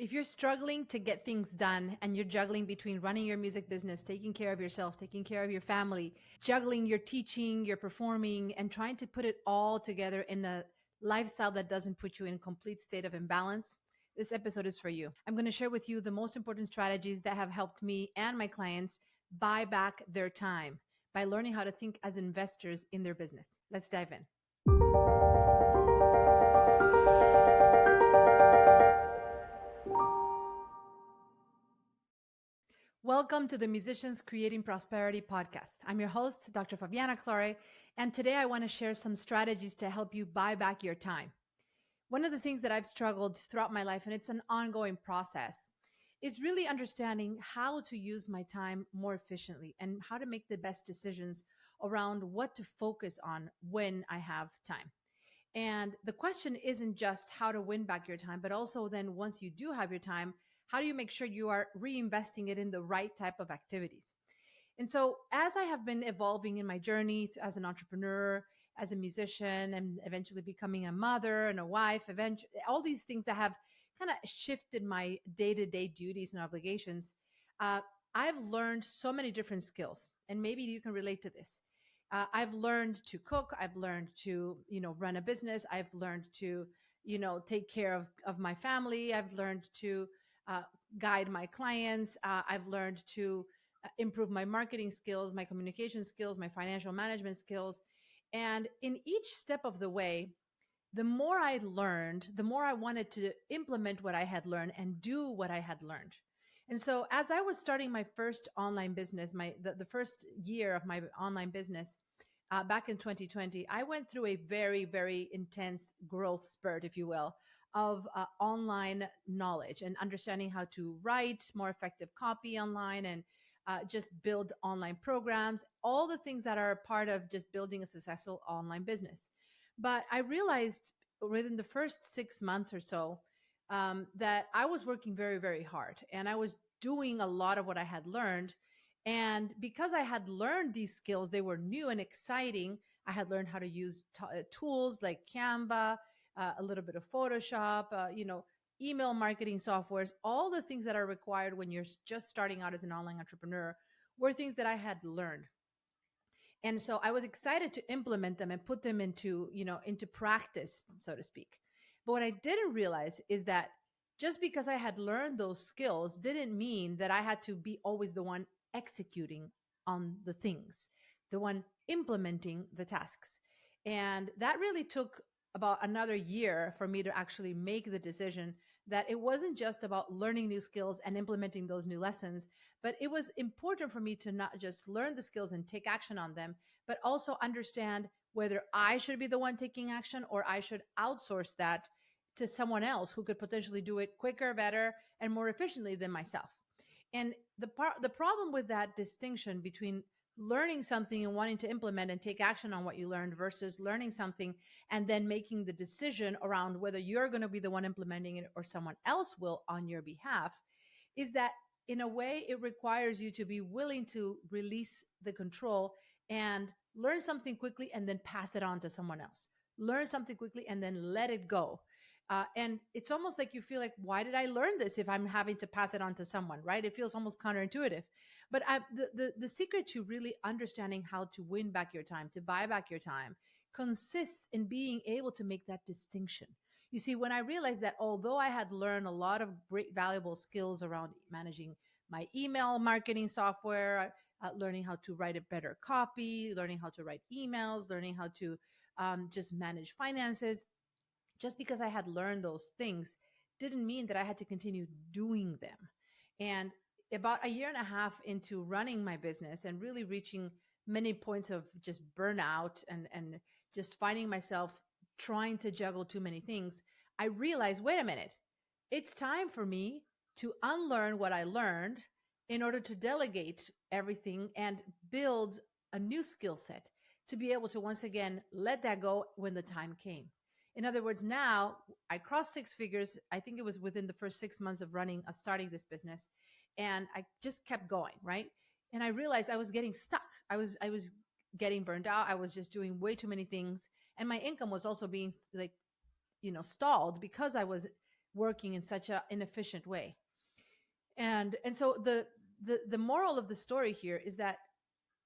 If you're struggling to get things done and you're juggling between running your music business, taking care of yourself, taking care of your family, juggling your teaching, your performing, and trying to put it all together in a lifestyle that doesn't put you in complete state of imbalance, this episode is for you. I'm going to share with you the most important strategies that have helped me and my clients buy back their time by learning how to think as investors in their business. Let's dive in. Welcome to the Musicians Creating Prosperity podcast. I'm your host, Dr. Fabiana Claure, and today I want to share some strategies to help you buy back your time. One of the things that I've struggled throughout my life, and it's an ongoing process, is really understanding how to use my time more efficiently and how to make the best decisions around what to focus on when I have time. And the question isn't just how to win back your time, but also then once you do have your time, how do you make sure you are reinvesting it in the right type of activities? And so, as I have been evolving in my journey as an entrepreneur, as a musician, and eventually becoming a mother and a wife, eventually, all these things that have kind of shifted my day to day duties and obligations, uh, I've learned so many different skills. And maybe you can relate to this. I've learned to cook. I've learned to, run a business. I've learned to, take care of my family. I've learned to uh, guide my clients. I've learned to improve my marketing skills, my communication skills, my financial management skills. And in each step of the way, the more I learned, the more I wanted to implement what I had learned and do what I had learned. And so as I was starting my first online business, the first year of my online business, back in 2020, I went through a very, very intense growth spurt, if you will, of online knowledge and understanding how to write more effective copy online and just build online programs, all the things that are a part of just building a successful online business. But I realized within the first 6 months or so that I was working very, very hard and I was doing a lot of what I had learned. And because I had learned these skills, they were new and exciting. I had learned how to use tools like Canva, a little bit of Photoshop, email marketing softwares, all the things that are required when you're just starting out as an online entrepreneur were things that I had learned. And so I was excited to implement them and put them into practice, so to speak. But what I didn't realize is that just because I had learned those skills didn't mean that I had to be always the one executing on the things, the one implementing the tasks. And that really took about another year for me to actually make the decision that it wasn't just about learning new skills and implementing those new lessons, but it was important for me to not just learn the skills and take action on them, but also understand whether I should be the one taking action or I should outsource that to someone else who could potentially do it quicker, better, and more efficiently than myself. And the problem with that distinction between learning something and wanting to implement and take action on what you learned versus learning something and then making the decision around whether you're going to be the one implementing it or someone else will on your behalf is that in a way it requires you to be willing to release the control and learn something quickly and then pass it on to someone else. Learn something quickly and then let it go. And it's almost like you feel like, why did I learn this if I'm having to pass it on to someone, right? It feels almost counterintuitive. But the secret to really understanding how to win back your time, to buy back your time, consists in being able to make that distinction. You see, when I realized that although I had learned a lot of great valuable skills around managing my email marketing software, learning how to write a better copy, learning how to write emails, learning how to just manage finances, just because I had learned those things didn't mean that I had to continue doing them. And about a year and a half into running my business and really reaching many points of just burnout and just finding myself trying to juggle too many things, I realized, wait a minute, it's time for me to unlearn what I learned in order to delegate everything and build a new skill set to be able to once again let that go when the time came. In other words, now I crossed six figures. I think it was within the first 6 months of starting this business. And I just kept going, right? And I realized I was getting stuck. I was getting burned out. I was just doing way too many things. And my income was also being like, stalled because I was working in such an inefficient way. And so the moral of the story here is that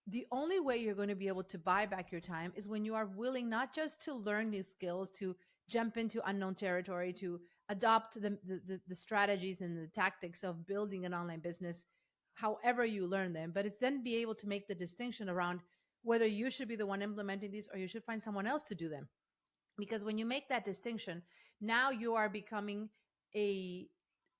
the only way you're going to be able to buy back your time is when you are willing not just to learn new skills, to jump into unknown territory, to adopt the strategies and the tactics of building an online business, however you learn them, but it's then be able to make the distinction around whether you should be the one implementing these or you should find someone else to do them. Because when you make that distinction, now you are becoming a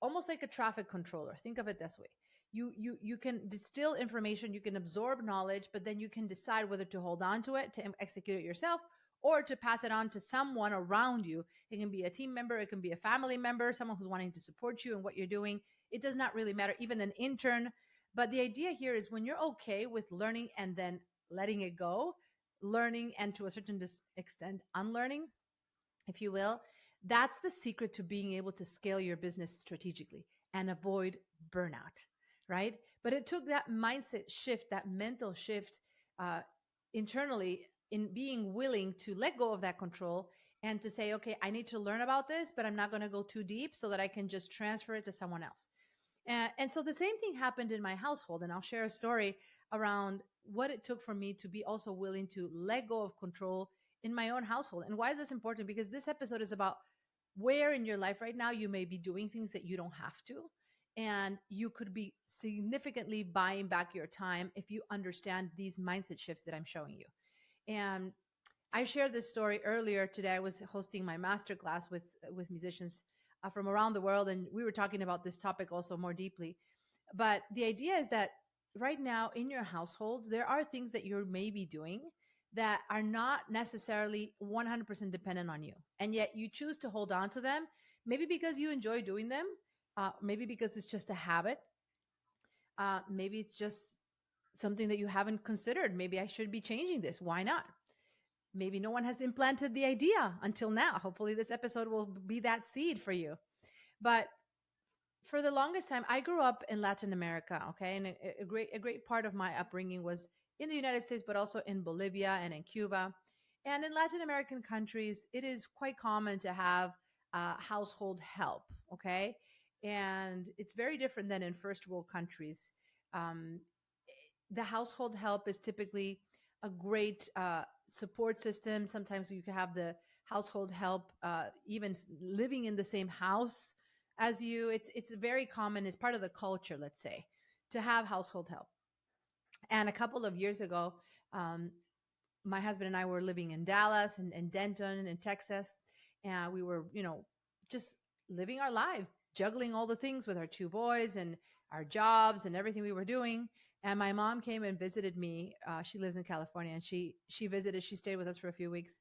almost like a traffic controller. Think of it this way. You can distill information, you can absorb knowledge, but then you can decide whether to hold on to it, to execute it yourself, or to pass it on to someone around you. It can be a team member, it can be a family member, someone who's wanting to support you in what you're doing. It does not really matter, even an intern. But the idea here is when you're okay with learning and then letting it go, learning and to a certain extent unlearning, if you will, that's the secret to being able to scale your business strategically and avoid burnout, right? But it took that mindset shift, that mental shift uh, internally in being willing to let go of that control and to say, okay, I need to learn about this, but I'm not going to go too deep so that I can just transfer it to someone else. And so the same thing happened in my household. And I'll share a story around what it took for me to be also willing to let go of control in my own household. And why is this important? Because this episode is about where in your life right now you may be doing things that you don't have to. And you could be significantly buying back your time if you understand these mindset shifts that I'm showing you. And I shared this story earlier today. I was hosting my masterclass with musicians from around the world, and we were talking about this topic also more deeply. But the idea is that right now in your household, there are things that you're maybe doing that are not necessarily 100% dependent on you, and yet you choose to hold on to them. Maybe because you enjoy doing them, maybe because it's just a habit, maybe it's just something that you haven't considered. Maybe I should be changing this. Why not? Maybe no one has implanted the idea until now. Hopefully, this episode will be that seed for you. But for the longest time, I grew up in Latin America. Okay, and a great part of my upbringing was in the United States, but also in Bolivia and in Cuba. And in Latin American countries, it is quite common to have household help. Okay, and it's very different than in first world countries. Um, the household help is typically a great support system. Sometimes you can have the household help even living in the same house as you. It's very common. It's part of the culture, let's say, to have household help. And a couple of years ago, um, my husband and I were living in Dallas and Denton in Texas, and we were, just living our lives, juggling all the things with our two boys and our jobs and everything we were doing. And my mom came and visited me. She lives in California, and she visited. She stayed with us for a few weeks,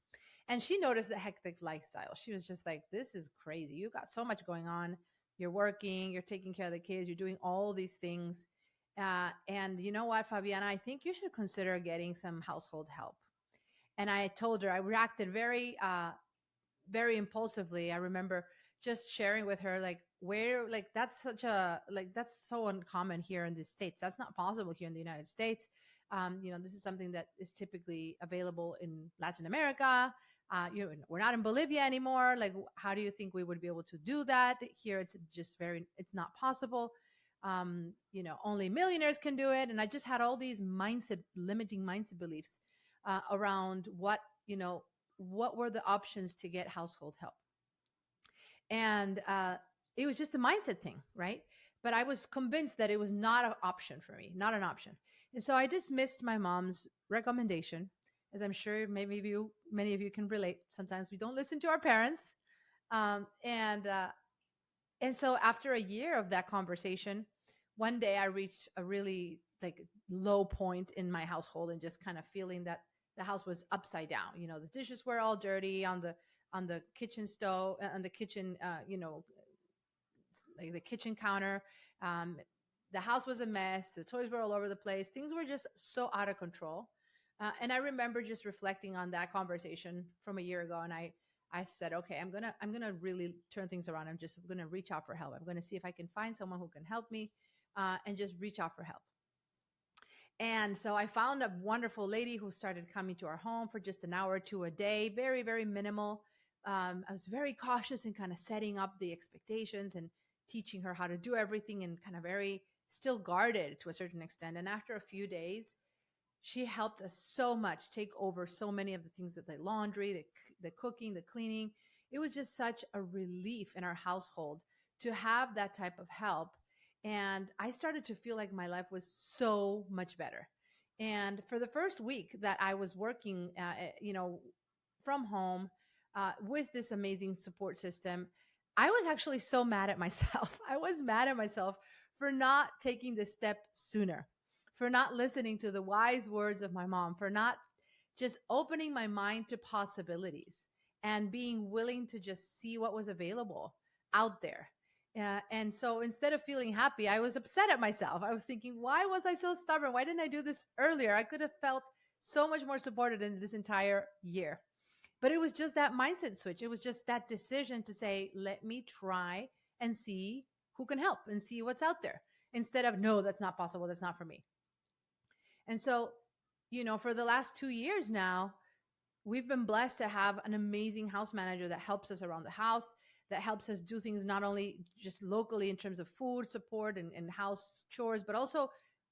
and she noticed the hectic lifestyle. She was just like, "This is crazy. You got so much going on. You're working. You're taking care of the kids. You're doing all these things." And you know what, Fabiana? I think you should consider getting some household help. And I told her, I reacted very impulsively. I remember just sharing with her, like, where, like, that's so uncommon here in the States. That's not possible here in the United States. This is something that is typically available in Latin America. We're not in Bolivia anymore. Like, how do you think we would be able to do that here? It's not possible. Only millionaires can do it. And I just had all these limiting mindset beliefs around what were the options to get household help. And it was just a mindset thing, right? But I was convinced that it was not an option for me, not an option. And so I dismissed my mom's recommendation, as I'm sure many of you can relate. Sometimes we don't listen to our parents. And so after a year of that conversation, one day I reached a really like low point in my household and just kind of feeling that the house was upside down. The dishes were all dirty on the kitchen stove, on the kitchen, like the kitchen counter. Um, the house was a mess. The toys were all over the place. Things were just so out of control. And I remember just reflecting on that conversation from a year ago, and I said, okay, I'm gonna really turn things around. I'm gonna reach out for help. I'm gonna see if I can find someone who can help me, and just reach out for help. And so I found a wonderful lady who started coming to our home for just an hour or two a day, very, very minimal. I was very cautious in kind of setting up the expectations and teaching her how to do everything, and kind of very still guarded to a certain extent. And after a few days, she helped us so much take over so many of the things, that the laundry, the cooking, the cleaning. It was just such a relief in our household to have that type of help. And I started to feel like my life was so much better. And for the first week that I was working, from home, with this amazing support system, I was actually so mad at myself. I was mad at myself for not taking this step sooner, for not listening to the wise words of my mom, for not just opening my mind to possibilities and being willing to just see what was available out there. And so instead of feeling happy, I was upset at myself. I was thinking, why was I so stubborn? Why didn't I do this earlier? I could have felt so much more supported in this entire year. But it was just that mindset switch. It was just that decision to say, let me try and see who can help and see what's out there, instead of, no, that's not possible. That's not for me. And so, for the last 2 years now, we've been blessed to have an amazing house manager that helps us around the house, that helps us do things not only just locally in terms of food support and house chores, but also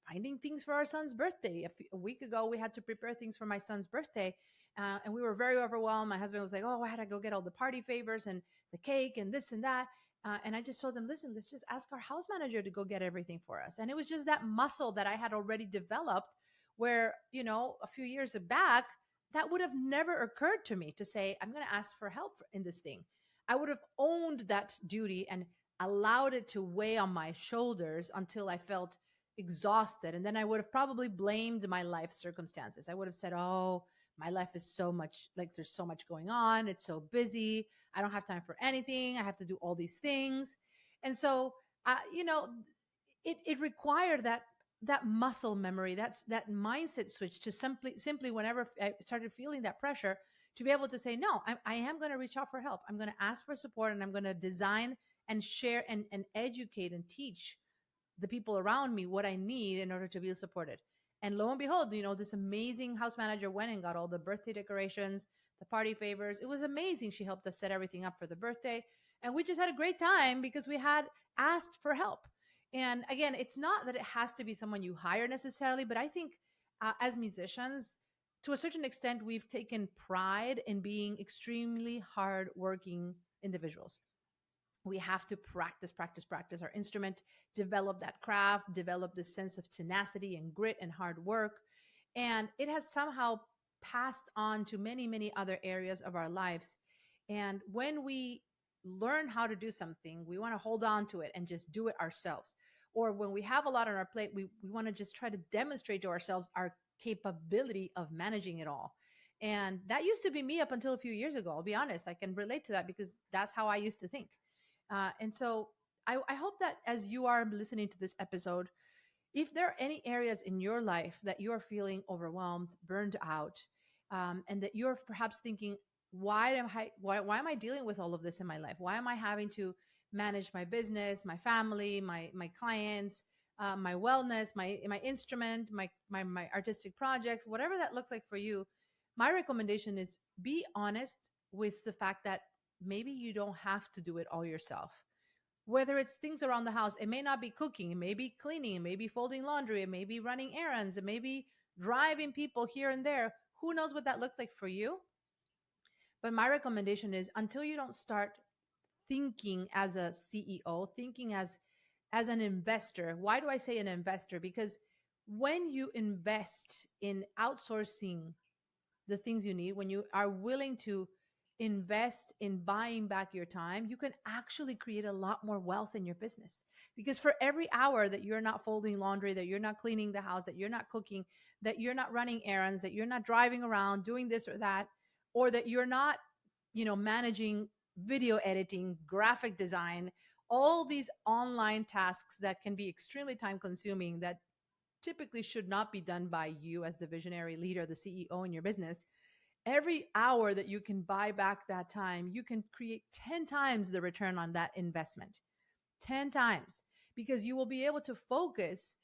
finding things for our son's birthday. A week ago, we had to prepare things for my son's birthday. And we were very overwhelmed. My husband was like, oh, I had to go get all the party favors and the cake and this and that. And I just told him, listen, let's just ask our house manager to go get everything for us. And it was just that muscle that I had already developed, where, a few years back, that would have never occurred to me to say, I'm going to ask for help in this thing. I would have owned that duty and allowed it to weigh on my shoulders until I felt exhausted. And then I would have probably blamed my life circumstances. I would have said, oh, my life is so much, like, there's so much going on. It's so busy. I don't have time for anything. I have to do all these things. And so, it required that muscle memory, that mindset switch, to simply whenever I started feeling that pressure, to be able to say, no, I am going to reach out for help. I'm going to ask for support, and I'm going to design and share and educate and teach the people around me what I need in order to be supported. And lo and behold, this amazing house manager went and got all the birthday decorations, the party favors. It was amazing. She helped us set everything up for the birthday. And we just had a great time because we had asked for help. And again, it's not that it has to be someone you hire necessarily, but I think, as musicians, to a certain extent, we've taken pride in being extremely hardworking individuals. We have to practice, practice, practice our instrument, develop that craft, develop this sense of tenacity and grit and hard work. And it has somehow passed on to many, many other areas of our lives. And when we learn how to do something, we want to hold on to it and just do it ourselves. Or when we have a lot on our plate, we want to just try to demonstrate to ourselves our capability of managing it all. And that used to be me up until a few years ago. I'll be honest, I can relate to that because that's how I used to think. And so I hope that as you are listening to this episode, if there are any areas in your life that you are feeling overwhelmed, burned out, and that you're perhaps thinking, why am I dealing with all of this in my life? Why am I having to manage my business, my family, my clients, my wellness, my instrument, my artistic projects, whatever that looks like for you? My recommendation is be honest with the fact that maybe you don't have to do it all yourself. Whether it's things around the house, it may not be cooking, it may be cleaning, it may be folding laundry, it may be running errands, it may be driving people here and there. Who knows what that looks like for you? But my recommendation is, until you don't start thinking as a CEO, thinking as an investor. Why do I say an investor? Because when you invest in outsourcing the things you need, when you are willing to invest in buying back your time, you can actually create a lot more wealth in your business. Because for every hour that you're not folding laundry, that you're not cleaning the house, that you're not cooking, that you're not running errands, that you're not driving around doing this or that, or that you're not, managing video editing, graphic design, all these online tasks that can be extremely time consuming, that typically should not be done by you as the visionary leader, the CEO in your business. Every hour that you can buy back that time, you can create 10 times the return on that investment. 10 times, because you will be able to focus,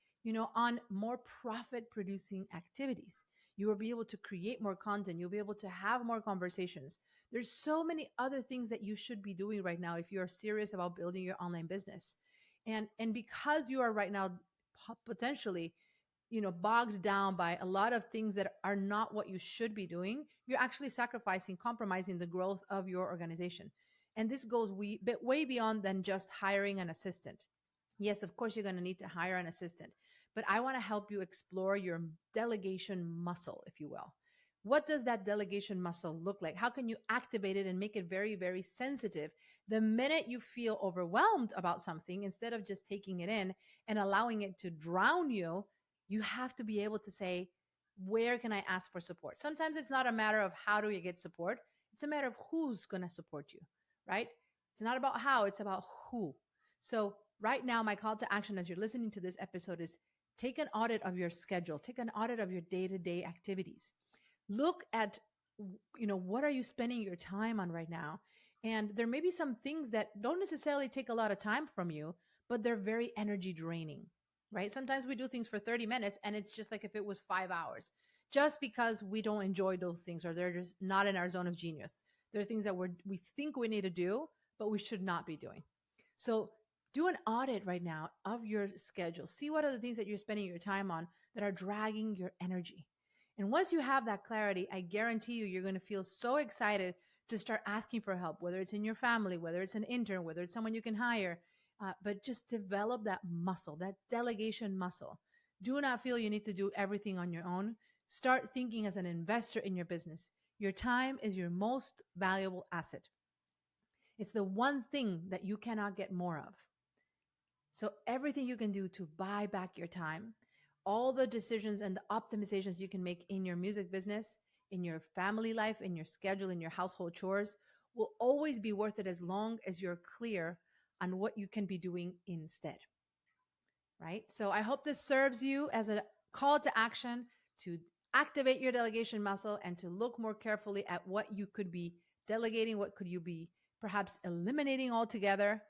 on more profit producing activities. You will be able to create more content. You'll be able to have more conversations. There's so many other things that you should be doing right now if you're serious about building your online business. And because you are right now potentially, bogged down by a lot of things that are not what you should be doing, you're actually sacrificing, compromising the growth of your organization. And this goes way beyond than just hiring an assistant. Yes, of course, you're going to need to hire an assistant, but I want to help you explore your delegation muscle, if you will. What does that delegation muscle look like? How can you activate it and make it very, very sensitive? The minute you feel overwhelmed about something, instead of just taking it in and allowing it to drown you, you have to be able to say, where can I ask for support? Sometimes it's not a matter of how do you get support, it's a matter of who's going to support you, right? It's not about how, it's about who. So, right now, my call to action as you're listening to this episode is take an audit of your schedule, take an audit of your day to day activities. Look at, what are you spending your time on right now? And there may be some things that don't necessarily take a lot of time from you, but they're very energy draining, right? Sometimes we do things for 30 minutes and it's just like if it was 5 hours, just because we don't enjoy those things or they're just not in our zone of genius. There are things that we think we need to do, but we should not be doing. So do an audit right now of your schedule. See what are the things that you're spending your time on that are dragging your energy. And once you have that clarity, I guarantee you, you're going to feel so excited to start asking for help, whether it's in your family, whether it's an intern, whether it's someone you can hire. But just develop that muscle, that delegation muscle. Do not feel you need to do everything on your own. Start thinking as an investor in your business. Your time is your most valuable asset. It's the one thing that you cannot get more of. So everything you can do to buy back your time, all the decisions and the optimizations you can make in your music business, in your family life, in your schedule, in your household chores will always be worth it as long as you're clear on what you can be doing instead. Right? So I hope this serves you as a call to action to activate your delegation muscle and to look more carefully at what you could be delegating, what could you be perhaps eliminating altogether,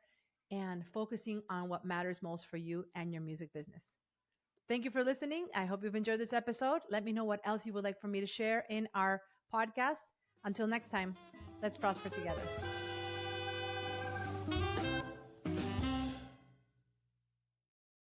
and focusing on what matters most for you and your music business. Thank you for listening. I hope you've enjoyed this episode. Let me know what else you would like for me to share in our podcast. Until next time, let's prosper together.